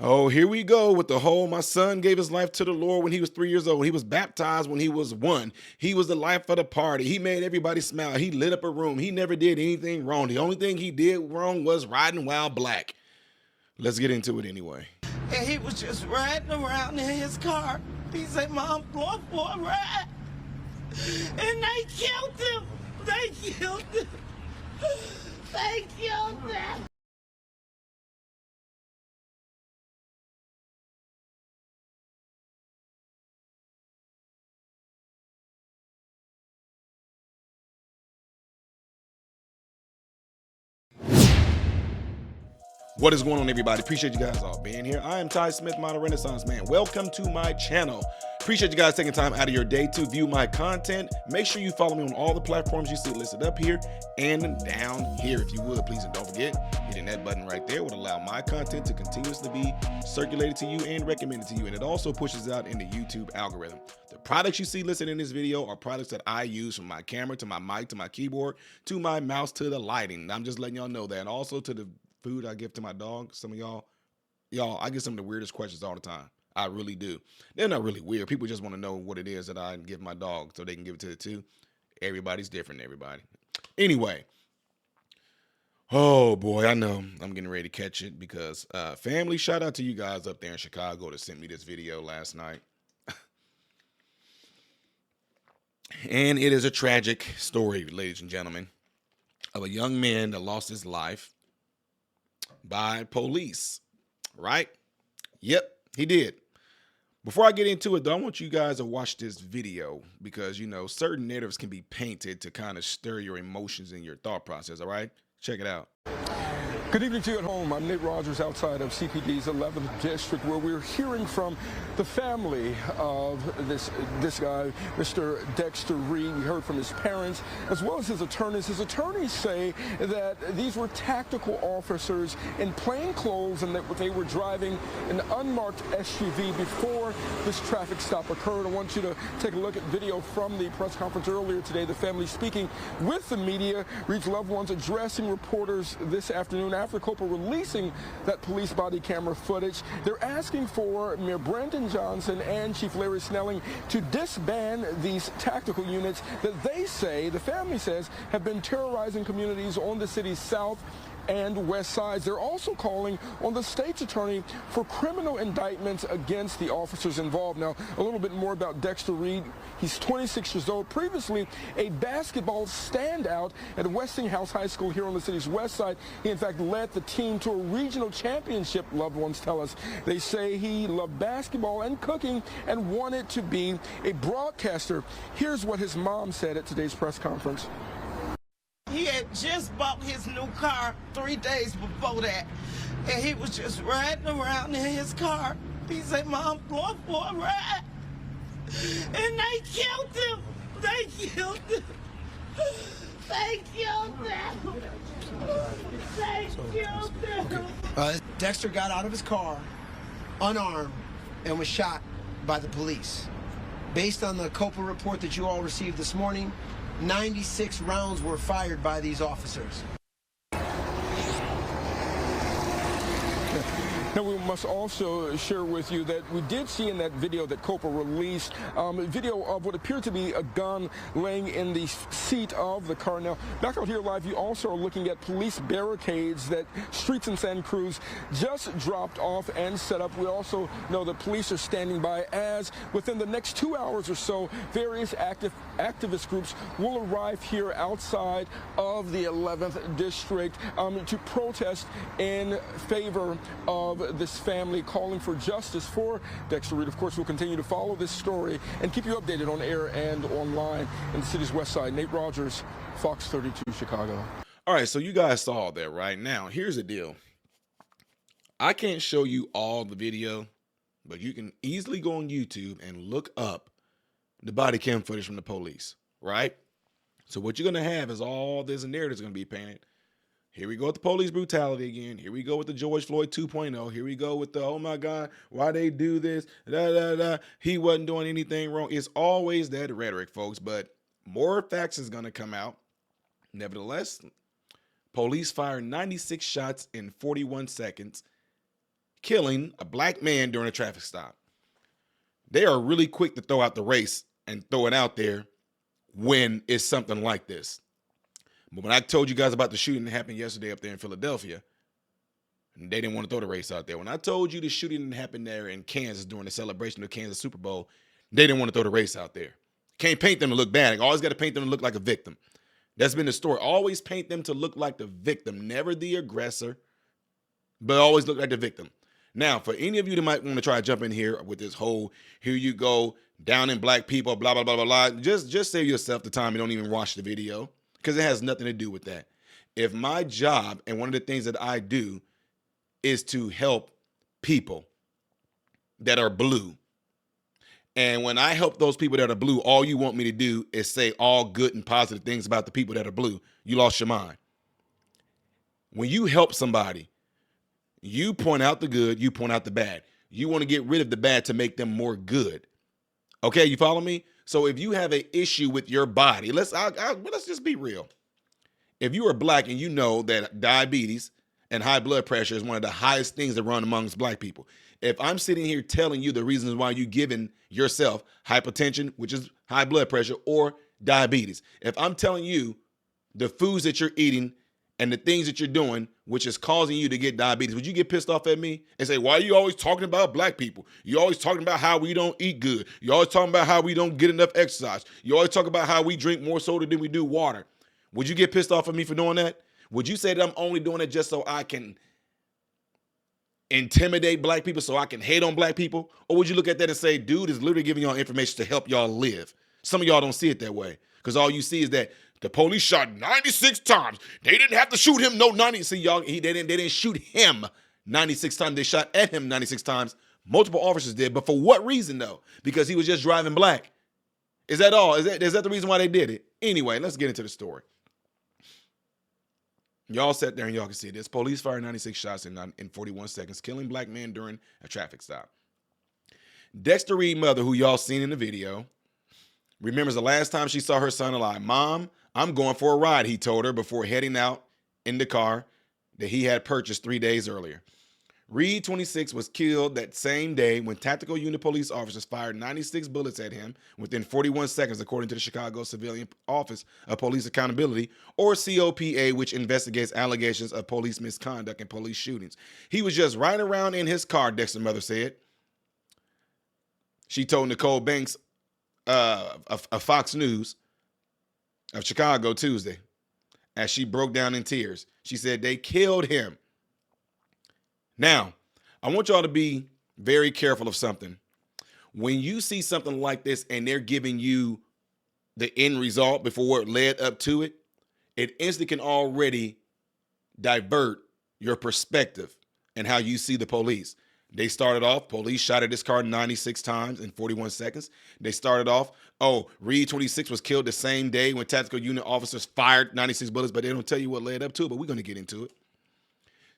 Oh, here we go with the whole my son gave his life to the Lord when he was 3 years old. He was baptized when he was one. He was the life of the party. He made everybody smile. He lit up a room. He never did anything wrong. The only thing he did wrong was riding while black. Let's get into it anyway. And he was just riding around in his car. He said, "Mom, going for a ride." And they killed him. They killed him. They killed him. What is going on, everybody? Appreciate you guys all being here. I am Ty Smith, Modern Renaissance Man. Welcome to my channel. Appreciate you guys taking time out of your day to view my content. Make sure you follow me on all the platforms you see listed up here and down here, if you would, please. And don't forget, hitting that button right there would allow my content to continuously be circulated to you and recommended to you. And it also pushes out in the YouTube algorithm. The products you see listed in this video are products that I use, from my camera to my mic to my keyboard to my mouse to the lighting. I'm just letting y'all know that. And also to the food I give to my dog. Some of y'all, I get some of the weirdest questions all the time. I really do. They're not really weird. People just want to know what it is that I give my dog so they can give it to it too. Everybody's different, everybody. Anyway. Oh boy, I know I'm getting ready to catch it because family, shout out to you guys up there in Chicago that sent me this video last night. And it is a tragic story, ladies and gentlemen, of a young man that lost his life by police, right? Yep, he did. Before I get into it, though, I want you guys to watch this video because, you know, certain narratives can be painted to kind of stir your emotions and your thought process, all right? Check it out. Good evening to you at home. I'm Nate Rogers outside of CPD's 11th District, where we're hearing from the family of this guy, Mr. Dexter Reed. We heard from his parents as well as his attorneys. His attorneys say that these were tactical officers in plain clothes and that they were driving an unmarked SUV before this traffic stop occurred. I want you to take a look at video from the press conference earlier today. The family speaking with the media. Reed's loved ones addressing reporters this afternoon after COPA releasing that police body camera footage. They're asking for Mayor Brandon Johnson and Chief Larry Snelling to disband these tactical units that they say, the family says, have been terrorizing communities on the city's south and west sides. They're also calling on the state's attorney for criminal indictments against the officers involved. Now, a little bit more about Dexter Reed. He's 26 years old, previously a basketball standout at Westinghouse High School here on the city's west side. He, in fact, led the team to a regional championship, loved ones tell us. They say he loved basketball and cooking and wanted to be a broadcaster. Here's what his mom said at today's press conference. He had just bought his new car 3 days before that. And he was just riding around in his car. He said, "Mom, going for a ride." And they killed him. They killed him. They killed him. They killed him. Dexter got out of his car unarmed and was shot by the police. Based on the COPA report that you all received this morning, 96 rounds were fired by these officers. Now, we must also share with you that we did see in that video that COPA released a video of what appeared to be a gun laying in the seat of the car. Now, back out here live, you also are looking at police barricades that Streets and Santa Cruz just dropped off and set up. We also know that police are standing by as within the next 2 hours or so, various activist groups will arrive here outside of the 11th District to protest in favor of this family, calling for justice for Dexter Reed. Of course, we'll continue to follow this story and keep you updated on air and online in the city's west side. Nate Rogers, Fox 32, Chicago. All right, so you guys saw that right now. Here's the deal. I can't show you all the video, but you can easily go on YouTube and look up the body cam footage from the police, right? So what you're going to have is all this narrative is going to be painted. Here we go with the police brutality again. Here we go with the George Floyd 2.0. Here we go with the, oh my God, why they do this? He wasn't doing anything wrong. It's always that rhetoric, folks, but more facts is going to come out. Nevertheless, police fired 96 shots in 41 seconds, killing a black man during a traffic stop. They are really quick to throw out the race and throw it out there when it's something like this. But when I told you guys about the shooting that happened yesterday up there in Philadelphia, they didn't want to throw the race out there. When I told you the shooting that happened there in Kansas during the celebration of the Kansas Super Bowl, they didn't want to throw the race out there. Can't paint them to look bad. Always got to paint them to look like a victim. That's been the story. Always paint them to look like the victim, never the aggressor, but always look like the victim. Now, for any of you that might want to try to jump in here with this whole, here you go, down in black people, blah, blah, blah, blah, blah, just save yourself the time and don't even watch the video because it has nothing to do with that. If my job and one of the things that I do is to help people that are blue, and when I help those people that are blue, all you want me to do is say all good and positive things about the people that are blue. You lost your mind. When you help somebody, you point out the good, you point out the bad. You want to get rid of the bad to make them more good. Okay, you follow me? So if you have an issue with your body, let's just be real. If you are black and you know that diabetes and high blood pressure is one of the highest things that run amongst black people. If I'm sitting here telling you the reasons why you're giving yourself hypertension, which is high blood pressure, or diabetes, if I'm telling you the foods that you're eating and the things that you're doing, which is causing you to get diabetes, would you get pissed off at me and say, why are you always talking about black people? You're always talking about how we don't eat good. You're always talking about how we don't get enough exercise. You always talk about how we drink more soda than we do water. Would you get pissed off at me for doing that? Would you say that I'm only doing it just so I can intimidate black people, so I can hate on black people? Or would you look at that and say, dude is literally giving y'all information to help y'all live? Some of y'all don't see it that way because all you see is that the police shot 96 times. They didn't have to shoot him. No, 90. See, y'all, they didn't shoot him 96 times. They shot at him 96 times. Multiple officers did. But for what reason, though? Because he was just driving black. Is that all? Is that the reason why they did it? Anyway, let's get into the story. Y'all sat there and y'all can see this. Police fired 96 shots in 41 seconds, killing black men during a traffic stop. Dexter Reed mother, who y'all seen in the video, remembers the last time she saw her son alive. Mom, I'm going for a ride, he told her before heading out in the car that he had purchased 3 days earlier. Reed, 26, was killed that same day when tactical unit police officers fired 96 bullets at him within 41 seconds, according to the Chicago Civilian Office of Police Accountability, or COPA, which investigates allegations of police misconduct and police shootings. He was just riding around in his car, Dexter's mother said. She told Nicole Banks of Fox News of Chicago Tuesday as she broke down in tears. She said they killed him. Now, I want y'all to be very careful of something. When you see something like this and they're giving you the end result before it led up to it, it instantly can already divert your perspective and how you see the police. They started off, police shot at this car 96 times in 41 seconds. They started off, Reed 26 was killed the same day when tactical unit officers fired 96 bullets, but they don't tell you what led up to it, but we're going to get into it.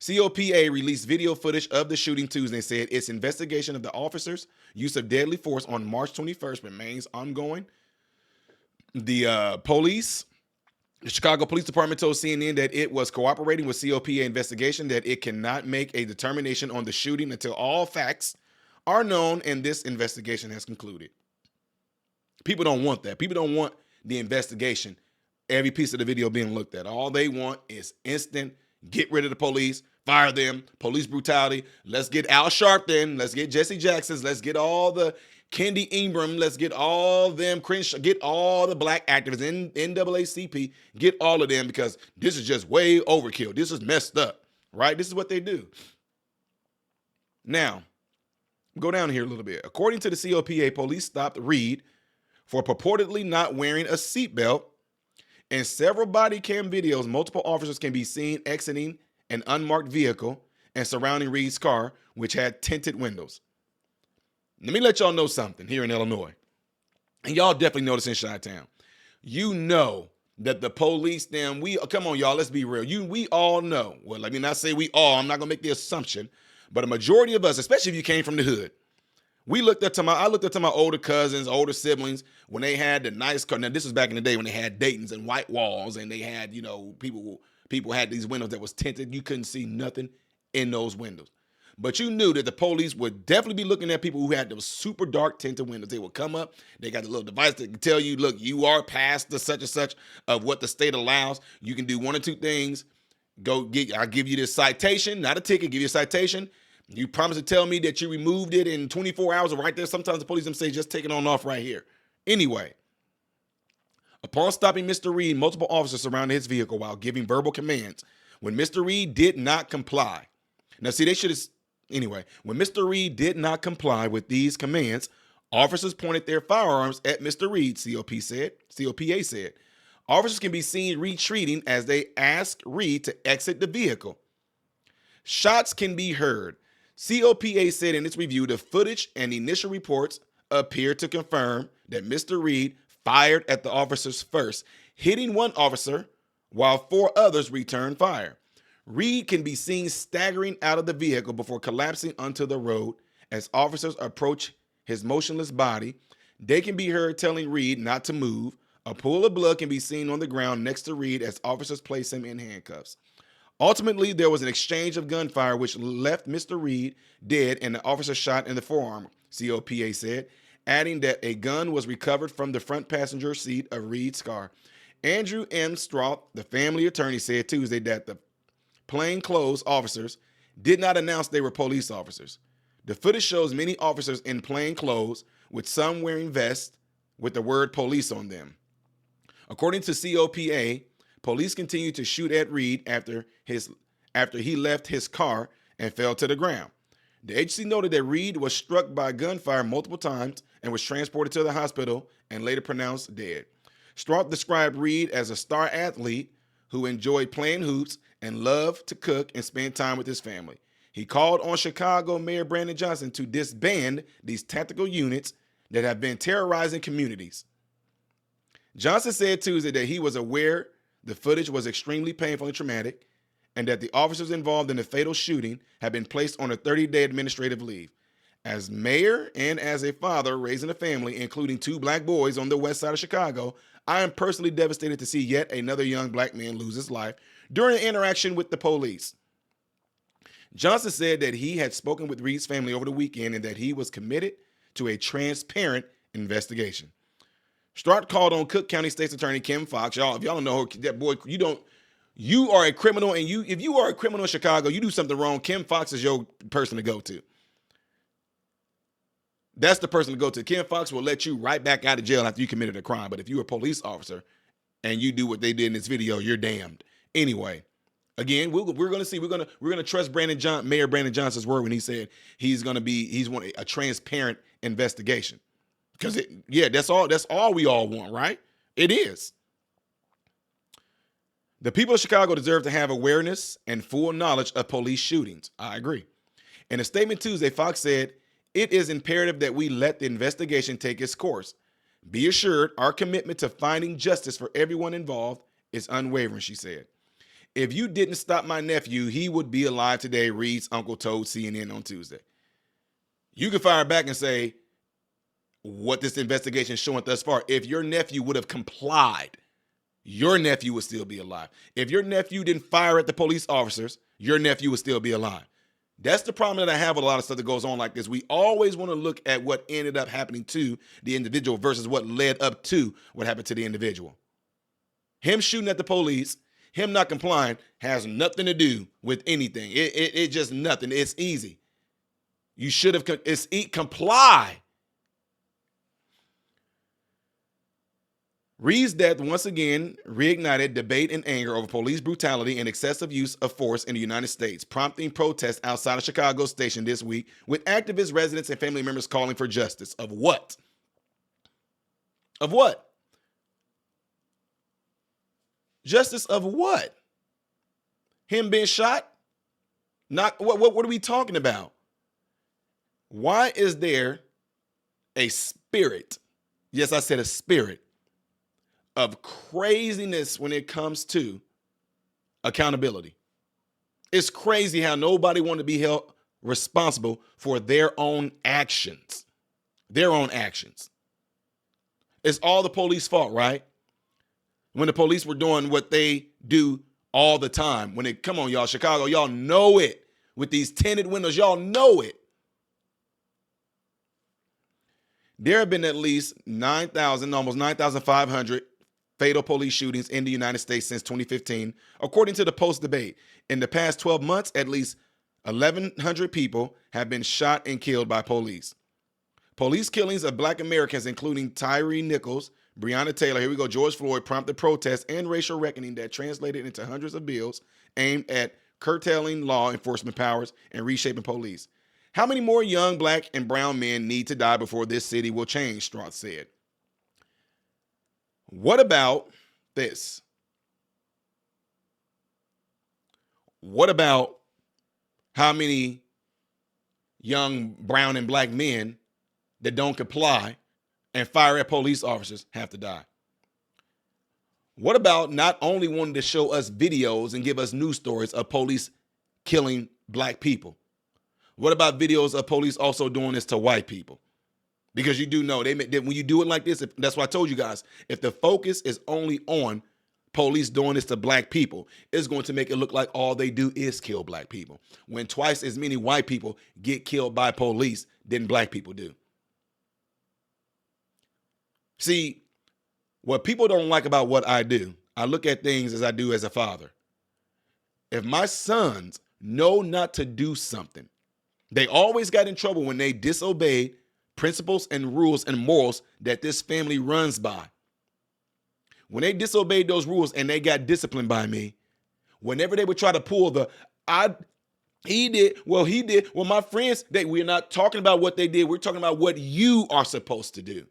COPA released video footage of the shooting Tuesday and said its investigation of the officers' use of deadly force on March 21st remains ongoing. The Chicago Police Department told CNN that it was cooperating with COPA investigation, that it cannot make a determination on the shooting until all facts are known and this investigation has concluded. People don't want that. People don't want the investigation, every piece of the video being looked at. All they want is instant, get rid of the police, fire them, police brutality. Let's get Al Sharpton. Let's get Jesse Jackson's. Let's get all the Kendi Ingram. Let's get all them Crenshaw. Get all the black activists in NAACP. Get all of them because this is just way overkill. This is messed up, right? This is what they do. Now, go down here a little bit. According to the COPA, police stopped Reed for purportedly not wearing a seatbelt. In several body cam videos, multiple officers can be seen exiting an unmarked vehicle and surrounding Reed's car, which had tinted windows. Let me let y'all know something here in Illinois. And y'all definitely know this in Chi-Town. You know that the police, come on, y'all, let's be real. We all know. Well, let me not say we all. I'm not going to make the assumption. But a majority of us, especially if you came from the hood, I looked up to my older cousins, older siblings, when they had the nice car. Now, this was back in the day when they had Daytons and white walls, and they had, people had these windows that was tinted. You couldn't see nothing in those windows. But you knew that the police would definitely be looking at people who had those super dark tinted windows. They would come up. They got the little device that can tell you, look, you are past the such and such of what the state allows. You can do one or two things. I'll give you this citation, not a ticket, give you a citation. You promise to tell me that you removed it in 24 hours or right there. Sometimes the police them say, just take it on off right here. Anyway, upon stopping Mr. Reed, multiple officers surrounded his vehicle while giving verbal commands. When Mr. Reed did not comply. Now, see, when Mr. Reed did not comply with these commands, officers pointed their firearms at Mr. Reed, COPA said. Officers can be seen retreating as they ask Reed to exit the vehicle. Shots can be heard. COPA said in its review, the footage and initial reports appear to confirm that Mr. Reed fired at the officers first, hitting one officer while 4 others returned fire. Reed can be seen staggering out of the vehicle before collapsing onto the road. As officers approach his motionless body, they can be heard telling Reed not to move. A pool of blood can be seen on the ground next to Reed as officers place him in handcuffs. Ultimately, there was an exchange of gunfire which left Mr. Reed dead and the officer shot in the forearm, COPA said, adding that a gun was recovered from the front passenger seat of Reed's car. Andrew M. Stroth, the family attorney, said Tuesday that the plainclothes officers did not announce they were police officers. The footage shows many officers in plain clothes, with some wearing vests with the word police on them. According to COPA, police continued to shoot at Reed after he left his car and fell to the ground. The agency noted that Reed was struck by gunfire multiple times and was transported to the hospital and later pronounced dead. Stroth described Reed as a star athlete who enjoyed playing hoops and loved to cook and spend time with his family. He called on Chicago Mayor Brandon Johnson to disband these tactical units that have been terrorizing communities. Johnson said Tuesday that he was aware the footage was extremely painful and traumatic, and that the officers involved in the fatal shooting have been placed on a 30-day administrative leave. As mayor and as a father raising a family, including 2 black boys on the west side of Chicago, I am personally devastated to see yet another young black man lose his life during an interaction with the police. Johnson said that he had spoken with Reed's family over the weekend and that he was committed to a transparent investigation. Stroth called on Cook County State's Attorney Kim Foxx. Y'all, if y'all don't know that boy, you are a criminal, and if you are a criminal in Chicago, you do something wrong, Kim Foxx is your person to go to. That's the person to go to. Kim Foxx will let you right back out of jail after you committed a crime. But if you're a police officer and you do what they did in this video, you're damned. Anyway, again, we're going to see. We're going to trust Mayor Brandon Johnson's word when he said he's wanting a transparent investigation. Because that's all we all want, right? It is. The people of Chicago deserve to have awareness and full knowledge of police shootings. I agree. In a statement Tuesday, Fox said, "It is imperative that we let the investigation take its course. Be assured our commitment to finding justice for everyone involved is unwavering," she said. "If you didn't stop my nephew, he would be alive today," Reed's uncle told CNN on Tuesday. You can fire back and say, what this investigation is showing thus far, if your nephew would have complied, your nephew would still be alive. If your nephew didn't fire at the police officers, your nephew would still be alive. That's the problem that I have with a lot of stuff that goes on like this. We always want to look at what ended up happening to the individual versus what led up to what happened to the individual. Him shooting at the police, him not complying, has nothing to do with anything. It just nothing. It's easy. You should have comply. Reed's death once again reignited debate and anger over police brutality and excessive use of force in the United States, prompting protests outside of Chicago Station this week, with activists, residents, and family members calling for justice. Of what? Of what? Justice of what? Him being shot? Not what are we talking about? Why is there a spirit? Yes, I said a spirit of craziness when it comes to accountability. It's crazy how nobody wanted to be held responsible for their own actions. Their own actions. It's all the police fault, right? When the police were doing what they do all the time. Come on, y'all, Chicago, y'all know it. with these tinted windows. Y'all know it. There have been at least 9,000, almost 9,500 fatal police shootings in the United States since 2015, according to the Post debate. In the past 12 months, at least 1,100 people have been shot and killed by police. Police killings of Black Americans, including Tyree Nichols, Breonna Taylor, here we go, George Floyd, prompted protests and racial reckoning that translated into hundreds of bills aimed at curtailing law enforcement powers and reshaping police. How many more young Black and brown men need to die before this city will change, Strauss said. What about this? What about how many young brown and Black men that don't comply and fire at police officers have to die? What about not only wanting to show us videos and give us news stories of police killing Black people? What about videos of police also doing this to white people? Because you do know when you do it like this, that's why I told you guys, if the focus is only on police doing this to Black people, it's going to make it look like all they do is kill Black people, when twice as many white people get killed by police than Black people do. See, what people don't like about what I do, I look at things as I do as a father. If my sons know not to do something, they always got in trouble when they disobeyed principles and rules and morals that this family runs by. When they disobeyed those rules and they got disciplined by me, whenever they would try to pull he did, well, my friends, we're not talking about what they did. We're talking about what you are supposed to do.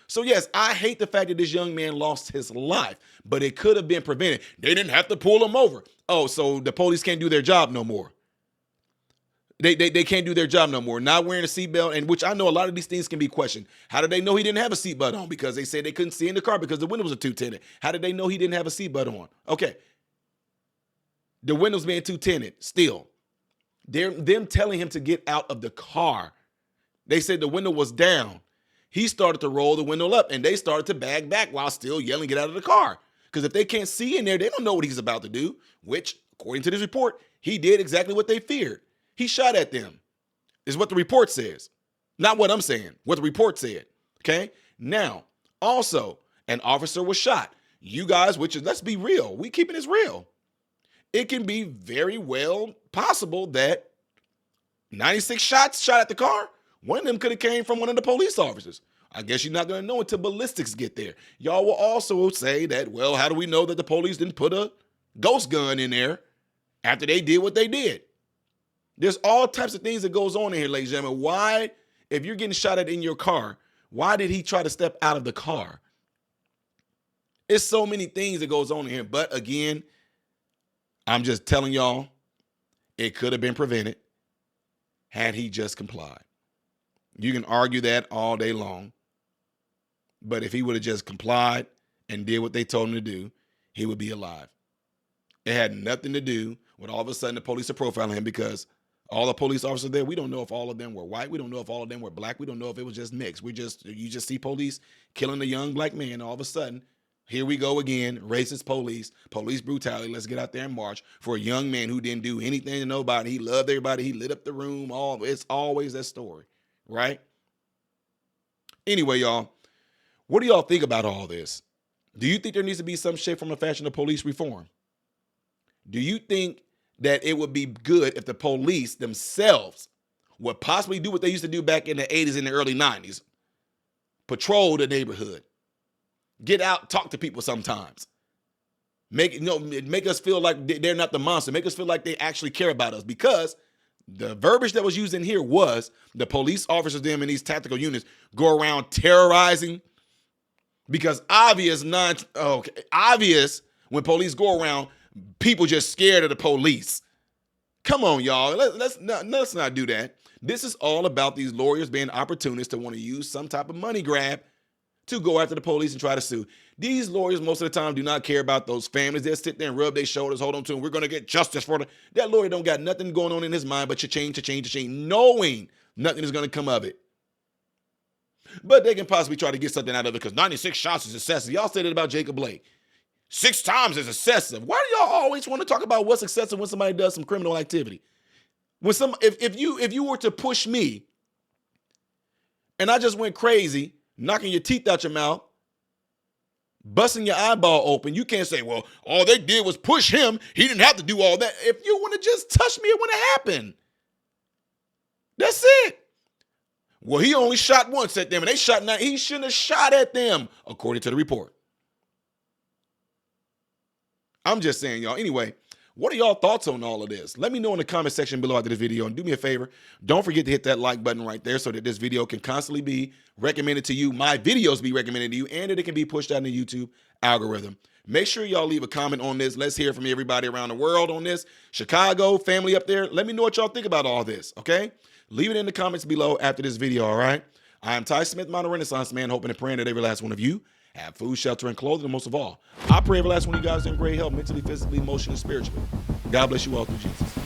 So yes, I hate the fact that this young man lost his life, but it could have been prevented. They didn't have to pull him over. Oh, so the police can't do their job no more. They can't do their job no more. Not wearing a seatbelt, and which I know a lot of these things can be questioned. How did they know he didn't have a seatbelt on? Because they said they couldn't see in the car because the windows are too tinted. How did they know he didn't have a seatbelt on? Okay. The windows being too tinted, still. Them telling him to get out of the car. They said the window was down. He started to roll the window up, and they started to bag back while still yelling, get out of the car. Because if they can't see in there, they don't know what he's about to do, which, according to this report, he did exactly what they feared. He shot at them, is what the report says. Not what I'm saying, what the report said, okay? Now, also, an officer was shot. You guys, let's be real. We keeping this real. It can be very well possible that 96 shots shot at the car, one of them could have came from one of the police officers. I guess you're not going to know until ballistics get there. Y'all will also say that, well, how do we know that the police didn't put a ghost gun in there after they did what they did? There's all types of things that goes on in here, ladies and gentlemen. Why, if you're getting shot at in your car, why did he try to step out of the car? It's so many things that goes on in here. But again, I'm just telling y'all, it could have been prevented had he just complied. You can argue that all day long. But if he would have just complied and did what they told him to do, he would be alive. It had nothing to do with all of a sudden the police are profiling him, because all the police officers there, we don't know if all of them were white. We don't know if all of them were Black. We don't know if it was just mixed. You just see police killing a young Black man. All of a sudden, here we go again, racist police brutality. Let's get out there and march for a young man who didn't do anything to nobody. He loved everybody. He lit up the room. It's always that story, right? Anyway, y'all, what do y'all think about all this? Do you think there needs to be some shape, form, or fashion of police reform? Do you think that it would be good if the police themselves would possibly do what they used to do back in the 80s and the early 90s? Patrol the neighborhood. Get out, talk to people sometimes. Make us feel like they're not the monster. Make us feel like they actually care about us, because the verbiage that was used in here was the police officers, them in these tactical units, go around terrorizing, because obvious when police go around, people just scared of the police. Come on, y'all. Let's not do that. This is all about these lawyers being opportunists to want to use some type of money grab to go after the police and try to sue. These lawyers most of the time do not care about those families. They'll sit there and rub their shoulders, hold on to them. We're going to get justice for them. That lawyer don't got nothing going on in his mind but cha-ching, knowing nothing is going to come of it. But they can possibly try to get something out of it because 96 shots is excessive. Y'all said it about Jacob Blake. 6 times is excessive. Why do y'all always want to talk about what's excessive when somebody does some criminal activity? When if you were to push me and I just went crazy, knocking your teeth out your mouth, busting your eyeball open, you can't say, well, all they did was push him. He didn't have to do all that. If you want to just touch me, it wouldn't happen. That's it. Well, he only shot once at them, and they shot 9. He shouldn't have shot at them, according to the report. I'm just saying, y'all. Anyway, what are y'all thoughts on all of this? Let me know in the comment section below after this video, and do me a favor. Don't forget to hit that like button right there so that this video can constantly be recommended to you, my videos be recommended to you, and that it can be pushed out in the YouTube algorithm. Make sure y'all leave a comment on this. Let's hear from everybody around the world on this. Chicago, family up there. Let me know what y'all think about all this, okay? Leave it in the comments below after this video, all right? I am Ty Smith, Modern Renaissance Man, hoping and praying that every last one of you have food, shelter, and clothing, and most of all, I pray every last one of you guys in great health, mentally, physically, emotionally, spiritually. God bless you all through Jesus.